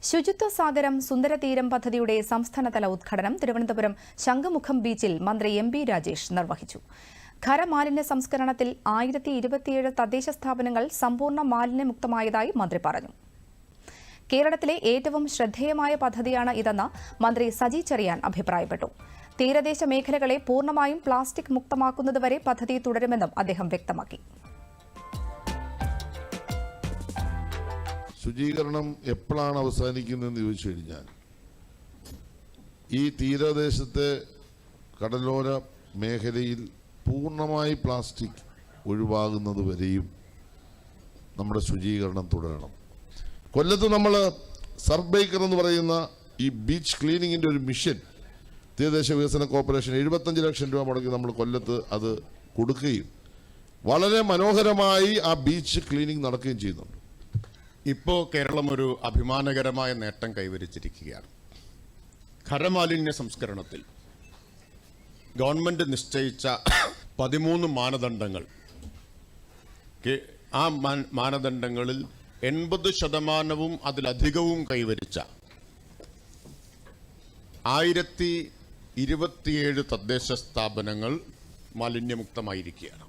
ശുചിത്വ സാഗരം സുന്ദരതീരം പദ്ധതിയുടെ സംസ്ഥാനതല ഉദ്ഘാടനം തിരുവനന്തപുരം ശംഖുമുഖം ബീച്ചിൽ മന്ത്രി എം.ബി. രാജേഷ് നിർവഹിച്ചു. ഖരമാലിന്യ സംസ്കരണത്തിൽ 1027 തദ്ദേശ സ്ഥാപനങ്ങൾ സമ്പൂർണ്ണ മാലിന്യമുക്തമായതായി മന്ത്രി പറഞ്ഞു. കേരളത്തിലെ ഏറ്റവും ശ്രദ്ധേയമായ പദ്ധതിയാണ് ഇതെന്ന് മന്ത്രി സജി ചെറിയാൻ അഭിപ്രായപ്പെട്ടു. തീരദേശ മേഖലകളെ പൂർണ്ണമായും പ്ലാസ്റ്റിക് മുക്തമാക്കുന്നതുവരെ പദ്ധതി തുടരുമെന്നും അദ്ദേഹം വ്യക്തമാക്കി. ശുചീകരണം എപ്പോഴാണ് അവസാനിക്കുന്നതെന്ന് ചോദിച്ചു കഴിഞ്ഞാൽ ഈ തീരദേശത്തെ കടലോര മേഖലയിൽ പൂർണ്ണമായി പ്ലാസ്റ്റിക് ഒഴിവാകുന്നത് വരെയും നമ്മുടെ ശുചീകരണം തുടരണം. കൊല്ലത്ത് നമ്മൾ സർബൈക്കർ എന്ന് പറയുന്ന ഈ ബീച്ച് ക്ലീനിങ്ങിൻ്റെ ഒരു മിഷൻ തീരദേശ വികസന കോർപ്പറേഷൻ 75 ലക്ഷം രൂപ മുടക്കി നമ്മൾ കൊല്ലത്ത് അത് കൊടുക്കുകയും വളരെ മനോഹരമായി ആ ബീച്ച് ക്ലീനിങ് നടക്കുകയും ചെയ്യുന്നുണ്ട്. ഇപ്പോൾ കേരളം ഒരു അഭിമാനകരമായ നേട്ടം കൈവരിച്ചിരിക്കുകയാണ്. ഖരമാലിന്യ സംസ്കരണത്തിൽ ഗവൺമെന്റ് നിശ്ചയിച്ച 13 മാനദണ്ഡങ്ങൾ, ആ മാനദണ്ഡങ്ങളിൽ 80% അതിലധികവും കൈവരിച്ച 1027 തദ്ദേശ സ്ഥാപനങ്ങൾ മാലിന്യമുക്തമായിരിക്കുകയാണ്.